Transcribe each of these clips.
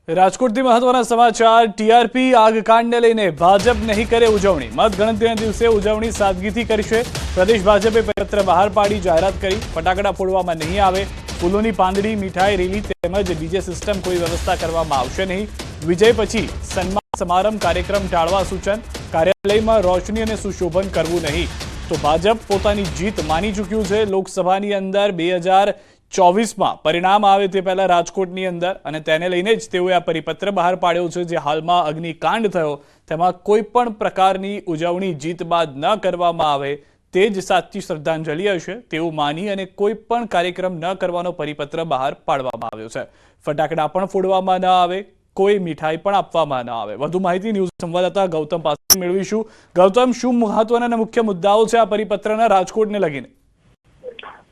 રાજકોટથી મહત્વના સમાચાર ટીઆરપી આગકાંડને લઈને ભાજપ નહીં કરે ઉજવણી મતગણતરીના દિવસે ઉજવણી સાદગીથી કરશે પ્રદેશ ભાજપે પત્ર બહાર પાડી જાહેરાત કરી ફટાકડા ફોડવામાં નહીં આવે ફૂલોની પાંદડી મીઠાઈ રેલી તેમજ ડીજે સિસ્ટમ કોઈ વ્યવસ્થા કરવામાં આવશે નહીં વિજય પછી સન્માન સમારંભ કાર્યક્રમ ટાળવા સૂચન કાર્યાલયમાં રોશની અને સુશોભન કરવું નહીં તો ભાજપ પોતાની જીત માની ચૂક્યું છે લોકસભાની અંદર 2024માં પરિણામ આવે તે પહેલા રાજકોટની અંદર અને તેને લઈને જ તેઓએ આ પરિપત્ર બહાર પાડ્યો છે જે હાલમાં અગ્નિકાંડ થયો તેમાં કોઈ પણ પ્રકારની ઉજવણી જીત બાદ ન કરવામાં આવે તે જ સાચી શ્રદ્ધાંજલિ હશે તેવું માની અને કોઈ પણ કાર્યક્રમ ન કરવાનો પરિપત્ર બહાર પાડવામાં આવ્યો છે ફટાકડા પણ ફોડવામાં ન આવે કોઈ મીઠાઈ પણ આપવામાં ન આવે વધુ માહિતી ન્યૂઝ સંવાદદાતા ગૌતમ પાસે મેળવીશું ગૌતમ શું મહત્વના અને મુખ્ય મુદ્દાઓ છે આ પરિપત્રના રાજકોટને લઈને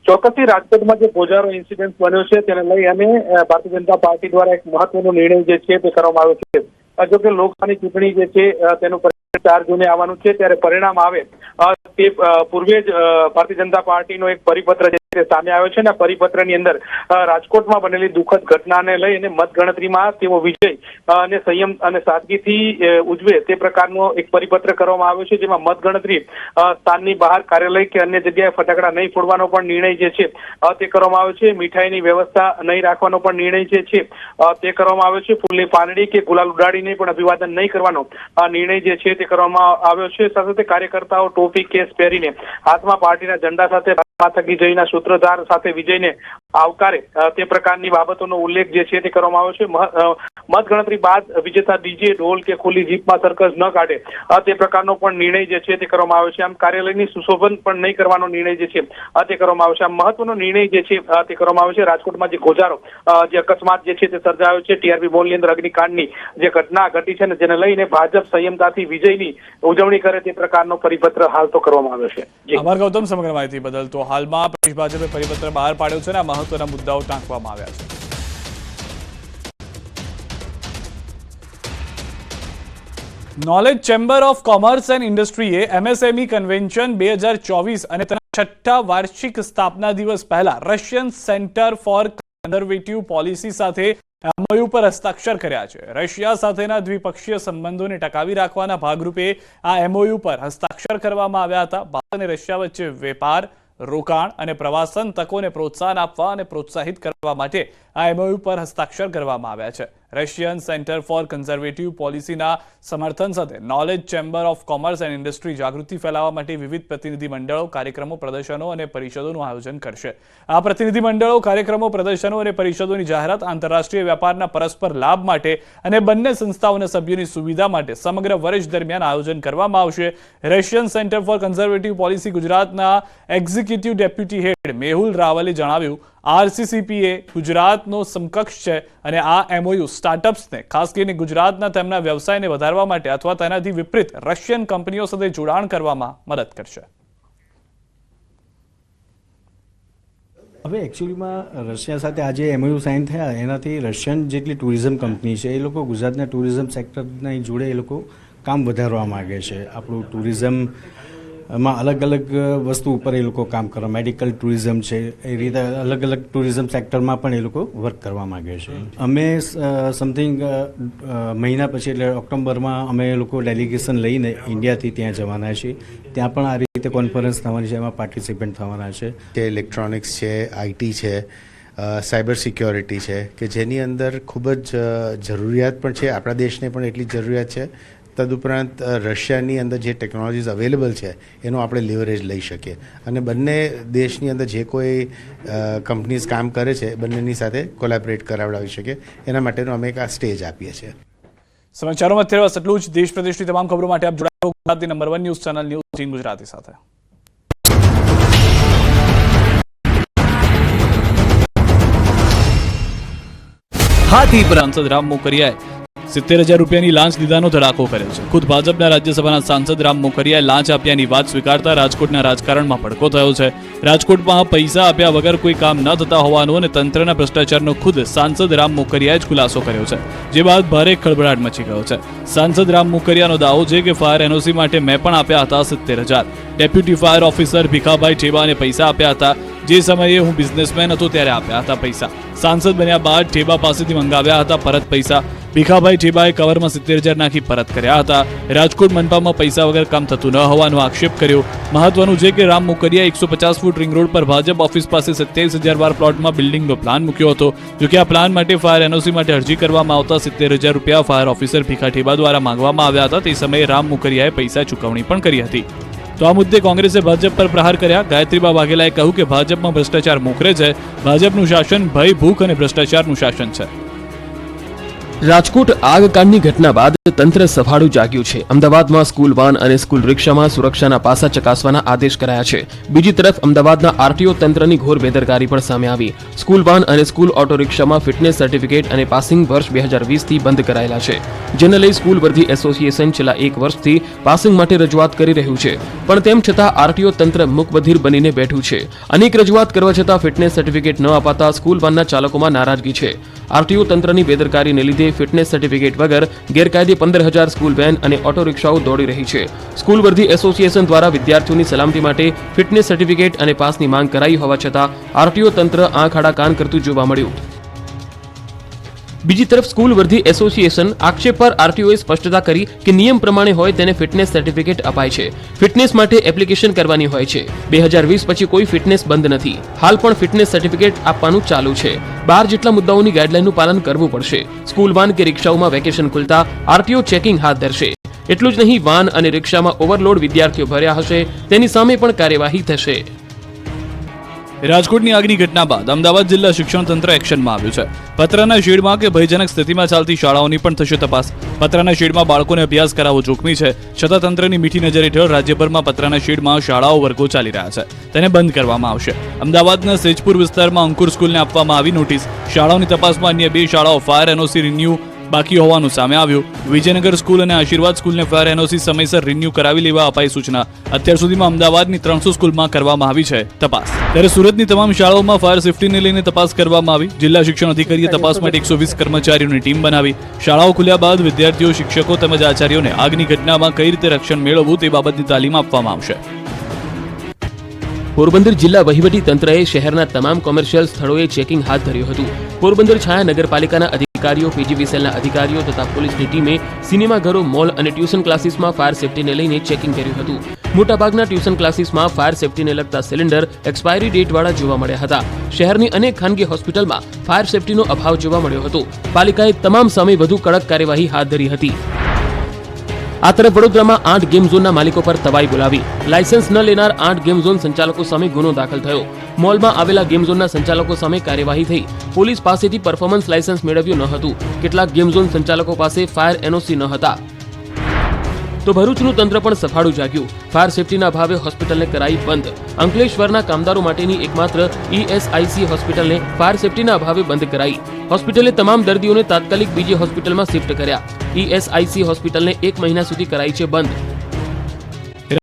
ચોક્કસથી રાજકોટમાં જે ગોજારો ઇન્સિડન્ટ બન્યો છે તેને લઈ અને ભારતીય જનતા પાર્ટી દ્વારા એક મહત્વનો નિર્ણય જે છે તે કરવામાં આવ્યો છે જો કે લોકસભાની ચૂંટણી જે છે તેનું પરિણામ 4 જૂને આવવાનું છે ત્યારે પરિણામ આવે તે પૂર્વે જ ભારતીય જનતા પાર્ટીનો એક પરિપત્ર જે છે સામે આવ્યો છે અને પરિપત્રની અંદર રાજકોટમાં બનેલી દુઃખદ ઘટનાને લઈ અને મતગણતરીમાં તેઓ વિજય અને સંયમ અને સાદગીથી ઉજવે તે પ્રકારનો એક પરિપત્ર કરવામાં આવ્યો છે જેમાં મતગણતરી સ્થાનની બહાર કાર્યાલય કે અન્ય જગ્યાએ ફટાકડા નહીં ફોડવાનો પણ નિર્ણય જે છે તે કરવામાં આવ્યો છે મીઠાઈની વ્યવસ્થા નહીં રાખવાનો પણ નિર્ણય જે છે તે કરવામાં આવ્યો છે ફૂલની પાંદડી કે ગુલાલ ઉડાડીને પણ અભિવાદન નહીં કરવાનો નિર્ણય જે છે તે કરવામાં આવ્યો છે સાથે સાથે કાર્યકર્તાઓ ટોપી કેસ પહેરીને હાથમાં પાર્ટીના ઝંડા સાથે થકી જયના સૂત્રધાર સાથે વિજયને આવકારે તે પ્રકારની બાબતોનો ઉલ્લેખ જે છે તે કરવામાં આવ્યો છે મતગણતરી બાદ વિજેતા ડીજે ઢોલ કે ખુલ્લી જીપમાં સર્કસ ન કાઢે તે પ્રકારનો પણ નિર્ણય જે છે તે કરવામાં આવ્યો છે આમ કાર્યાલયની સુશોભન પણ નહીં કરવાનો નિર્ણય જે છે તે કરવામાં આવ્યો છે આમ મહત્વનો નિર્ણય જે છે તે કરવામાં આવ્યો છે રાજકોટમાં જે ગોજારો જે અકસ્માત જે છે તે સર્જાયો છે ટીઆરપી મોલની અંદર અગ્નિકાંડની જે ઘટના ઘટી છે ને જેને લઈને ભાજપ સંયમતાથી વિજયની ઉજવણી કરે તે પ્રકારનો પરિપત્ર હાલ તો કરવામાં આવ્યો છે આભાર ગૌતમ સમગ્ર માહિતી બદલ તો હાલમાં પ્રદેશ ભાજપે પરિપત્ર બહાર પાડ્યો છે અને આ મહત્વના મુદ્દાઓ ટાંકવામાં આવ્યા છે knowledge chamber of commerce and ઇન્ડસ્ટ્રીએ એમએસએમઈ કન્વેન્શન 2024 અને તેના 6ઠ્ઠા વાર્ષિક સ્થાપના દિવસ પહેલા Russian centre for conservative policy સાથે એમઓયુ પર હસ્તાક્ષર કર્યા છે રશિયા સાથેના દ્વિપક્ષીય સંબંધોને ટકાવી રાખવાના ભાગરૂપે આ એમઓયુ પર હસ્તાક્ષર કરવામાં આવ્યા હતા ભારત અને રશિયા વચ્ચે વેપાર રોકાણ અને પ્રવાસન તકોને પ્રોત્સાહન આપવા અને પ્રોત્સાહિત કરવા માટે આ એમઓયુ પર હસ્તાક્ષર કરવામાં આવ્યા છે રશિયન સેન્ટર ફોર કન્ઝર્વેટિવ પોલિસીના સમર્થન સાથે knowledge chamber of commerce and industry જાગૃતિ ફેલાવવા માટે વિવિધ પ્રતિનિધિ મંડળો કાર્યક્રમો પ્રદર્શનો અને પરિષદોનું આયોજન કરશે આ પ્રતિનિધિ મંડળો કાર્યક્રમો પ્રદર્શનો અને પરિષદોની જાહેરાત આંતરરાષ્ટ્રીય વેપારના પરસ્પર લાભ માટે અને બંને સંસ્થાઓના સભ્યોની સુવિધા માટે સમગ્ર વર્ષ દરમિયાન આયોજન કરવામાં આવશે Russian centre for conservative policy ગુજરાતના એક્ઝિક્યુટિવ ડેપ્યુટી હેડ મેહુલ રાવલે જણાવ્યું આરસીસીપીએ ગુજરાતનો સમકક્ષ છે અને આ એમઓયુ સ્ટાર્ટઅપ્સને ખાસ કરીને ગુજરાતના તેમના વ્યવસાયને વધારવા માટે અથવા તેનાથી વિપરીત રશિયન કંપનીઓ સાથે જોડાણ કરવામાં મદદ કરશે હવે એકચ્યુઅલીમાં રશિયા સાથે આજે એમઓયુ સાઇન થયા એનાથી રશિયન જેટલી ટુરિઝમ કંપની છે એ લોકો ગુજરાતના ટુરિઝમ સેક્ટરની જોડે એ લોકો કામ વધારવા માગે છે આપણું ટુરિઝમ માં અલગ અલગ વસ્તુ ઉપર એ લોકો કામ કરે મેડિકલ ટુરિઝમ છે એ રીતે અલગ અલગ ટુરિઝમ સેક્ટરમાં પણ એ લોકો વર્ક કરવા માગે છે અમે સમથિંગ મહિના પછી એટલે ઓક્ટોબરમાં અમે લોકો ડેલિગેશન લઈને ઇન્ડિયાથી ત્યાં જવાના છીએ ત્યાં પણ આ રીતે કોન્ફરન્સ થવાની છે એમાં પાર્ટિસિપેન્ટ થવાના છે જે ઇલેક્ટ્રોનિક્સ છે આઈટી છે સાયબર સિક્યોરિટી છે કે જેની અંદર ખૂબ જ જરૂરિયાત પણ છે આપણા દેશને પણ એટલી જરૂરિયાત છે તદુપરાંત રશિયાની અંદર જે ટેકનોલોજીસ અવેલેબલ છે એનો આપણે લીવરેજ લઈ શકીએ અને બંને દેશની અંદર જે કોઈ કંપનીઝ કામ કરે છે બંનેની સાથે કોલેબરેટ કરાવડાવી શકીએ એના માટેનો અમે એક આ સ્ટેજ આપીએ છીએ સમાચારોમાં અત્યારે બસ એટલું જ દેશ પ્રદેશની તમામ ખબરો માટે આપ જોડાઓ ગુજરાતની number 1 news channel news 18 Gujarati સાથે હાથી સાંસદ રામ મોકરિયાએ 70,000 રૂપિયાની લાંચ લીધાનો ધડાકો કર્યો છે ખુદ ભાજપના રાજ્યસભાના સાંસદ રામ મોકરિયાએ લાંચ આપ્યાની વાત સ્વીકારતા રાજકોટના રાજકારણમાં ભડકો થયો છે રાજકોટમાં પૈસા આપ્યા વગર કોઈ કામ ન થતા હોવાનો અને તંત્રના ભ્રષ્ટાચારનો ખુદ સાંસદ રામ મોકરિયાએ જ ખુલાસો કર્યો છે જે બાદ ભારે ખળભળાટ મચી ગયો છે સાંસદ રામ મોકરિયાનો દાવો છે કે ફાયર એનઓસી માટે મેં પણ આપ્યા હતા 70,000 ડેપ્યુટી ફાયર ઓફિસર ભીખાભાઈ ઠેબાને પૈસા આપ્યા હતા જે સમયે હું બિઝનેસમેન હતો ત્યારે આપ્યા હતા પૈસા સાંસદ બન્યા બાદ ઠેબા પાસેથી મંગાવ્યા હતા પરત પૈસા ભીખાભાઈ ઠેબાએ કવરમાં 70,000 નાખી પરત કર્યા હતા. રાજકોટ મનપામાં પૈસા વગર કામ થતું ન હોવાનો આક્ષેપ કર્યો. મહત્વનું છે કે રામ મોકરિયાએ 150 ફૂટ રિંગ રોડ પર ભાજપ ઓફિસ પાસે 27,000 પ્લોટમાં બિલ્ડિંગનો પ્લાન મૂક્યો હતો. જોકે આ પ્લાન માટે ફાયર એનઓસી માટે અરજી કરવામાં આવતા 70,000 રૂપિયા ફાયર ઓફિસર ભીખા ઠેબા દ્વારા માંગવામાં આવ્યા હતા. તે સમયે રામ મોકરિયાએ પૈસા ચૂકવણી પણ કરી હતી. તો આ મુદ્દે કોંગ્રેસે ભાજપ પર પ્રહાર કર્યા. ગાયત્રીબા વાઘેલાએ કહ્યું કે ભાજપમાં ભ્રષ્ટાચાર મોખરે છે. ભાજપનું શાસન ભય, ભૂખ અને ભ્રષ્ટાચારનું શાસન છે. રાજકોટ આગકાંડની ઘટના બાદ તંત્ર સફાળું જાગ્યું છે. અમદાવાદમાં સ્કૂલ વાન અને સ્કૂલ રિક્ષામાં સુરક્ષાના પાસા ચકાસવાના આદેશ કરાયા છે. બીજી તરફ અમદાવાદના આરટીઓ તંત્રની ઘોર બેદરકારી પણ સામે આવી. સ્કૂલ વાન અને સ્કૂલ ઓટો રિક્ષામાં ફિટનેસ સર્ટિફિકેટ અને પાસિંગ વર્ષ 2020 થી બંધ કરાયેલા છે. જેને લઈ સ્કૂલ વર્ધી એસોસિએશન છેલ્લા 1 વર્ષથી પાસિંગ માટે રજૂઆત કરી રહ્યું છે. પણ તેમ છતાં આરટીઓ તંત્ર મૂકબધિર બનીને બેઠું છે. અનેક રજૂઆત કરવા છતાં ફિટનેસ સર્ટિફિકેટ ન અપાતા સ્કૂલ વાનના ચાલકોમાં નારાજગી છે. આરટીઓ તંત્રની બેદરકારીને લીધે ફિટનેસ સર્ટિફિકેટ વગર ગેરકાયદે 15,000 સ્કૂલ વેન અને ઓટો રિક્ષાઓ દોડી રહી છે. સ્કૂલ વર્ધી એસોસિએશન દ્વારા વિદ્યાર્થીઓની સલામતી માટે ફિટનેસ સર્ટિફિકેટ અને પાસની માંગ કરાઈ હોવા છતાં આરટીઓ તંત્ર આંખ આડા કાન કરતું જોવા મળ્યું. બીજી તરફ સ્કૂલ વર્ધી એસોસિએશન આક્ષેપ પર આરટીઓએ સ્પષ્ટતા કરી કે નિયમ પ્રમાણે હોય તેને ફિટનેસ સર્ટિફિકેટ અપાય છે. ફિટનેસ માટે એપ્લિકેશન કરવાની હોય છે. 2020 પછી કોઈ ફિટનેસ બંધ નથી. હાલ પણ ફિટનેસ સર્ટિફિકેટ આપવાનું ચાલુ છે. 12 જેટલા મુદ્દાઓની ગાઈડલાઈનનું પાલન કરવું પડશે. સ્કૂલ વાન કે રિક્ષાઓમાં વેકેશન ખુલતા આરટીઓ ચેકિંગ હાથ ધરશે. એટલું જ નહીં, વાન અને રિક્ષામાં ઓવરલોડ વિદ્યાર્થીઓ ભર્યા હશે તેની સામે પણ કાર્યવાહી થશે. રાજકોટની આગની ઘટના બાદ અમદાવાદ જિલ્લા શિક્ષણ તંત્ર એક્શનમાં આવ્યું છે. પતરાના શેડમાં કે ભયજનક સ્થિતિમાં ચાલતી શાળાઓની પણ થશે તપાસ. પતરાના શેડમાં બાળકોને અભ્યાસ કરાવવો જોખમી છે, છતાં તંત્રની મીઠી નજર હેઠળ રાજ્યભરમાં પતરાના શેડમાં શાળાઓ વર્ગો ચાલી રહ્યા છે. તેને બંધ કરવામાં આવશે. અમદાવાદના સેજપુર વિસ્તારમાં અંકુર સ્કૂલને આપવામાં આવી નોટિસ. શાળાઓની તપાસમાં અન્ય 2 શાળાઓ ફાયર એનઓસી રિન્યુ બાકી હોવાનું સામે આવ્યું. વિજયનગર સ્કૂલ અને આશીર્વાદ સ્કૂલને ફાયર એનઓસી સમયસર રિન્યુ કરાવી લેવા અપાઈ સૂચના. અત્યાર સુધીમાં અમદાવાદની 300 સ્કૂલમાં કરવામાં આવી છે તપાસ. ત્યારે સુરતની તમામ શાળાઓમાં ફાયર સેફટીને લઈને તપાસ કરવામાં આવી. જિલ્લા શિક્ષણ અધિકારીએ તપાસ માટે 120 કર્મચારીઓની ટીમ બનાવી. શાળાઓ ખુલ્યા બાદ વિદ્યાર્થીઓ, શિક્ષકો તેમજ આચાર્યોને આગની ઘટનામાં કઈ રીતે રક્ષણ મેળવવું તે બાબતની તાલીમ આપવામાં આવશે. પોરબંદર જિલ્લા વહીવટી તંત્રએ શહેરના તમામ કોમર્શિયલ સ્થળોએ ચેકિંગ હાથ ધર્યું હતું. પોરબંદર છાયા નગરપાલિકાના અધિકારીઓ, પીજીવીસીએલના અધિકારીઓ તથા પોલીસની ટીમે સિનેમાઘરો, મોલ અને ટ્યુશન ક્લાસીસમાં ફાયર સેફટીને લઈને ચેકિંગ કર્યું હતું. મોટાભાગના ટ્યુશન ક્લાસીસમાં ફાયર સેફટીને લગતા સિલિન્ડર એક્સપાયરી ડેટવાળા જોવા મળ્યા હતા. શહેરની અનેક ખાનગી હોસ્પિટલમાં ફાયર સેફટીનો અભાવ જોવા મળ્યો હતો. પાલિકાએ તમામ સામે વધુ કડક કાર્યવાહી હાથ ધરી હતી. આ તરફ વડોદરામાં 8 ગેમ ઝોનના માલિકો પર તવાઈ બોલાવી. લાયસન્સ ન લેનાર 8 ગેમ ઝોન સંચાલકો સામે ગુનો દાખલ થયો. મોલમાં આવેલા ગેમ ઝોનના સંચાલકો સામે કાર્યવાહી થઈ. પોલીસ પાસેથી પરફોર્મન્સ લાયસન્સ મેળવ્યું ન હતું. કેટલાક ગેમ ઝોન સંચાલકો પાસે ફાયર એનઓસી ન હતા. તો ભરૂચનું તંત્ર પણ સફાળું જાગ્યું. ફાયર સેફટીના અભાવે હોસ્પિટલને કરાઈ બંધ. અંકલેશ્વરના કામદારો માટેની એકમાત્ર ઈએસઆઈસી હોસ્પિટલને ફાયર સેફટીના અભાવે બંધ કરાઈ. હોસ્પિટલે તમામ દર્દીઓને તાત્કાલિક બીજી હોસ્પિટલમાં શિફ્ટ કર્યા. ઈએસઆઈસી હોસ્પિટલને 1 મહિના સુધી કરાઈ છે બંધ.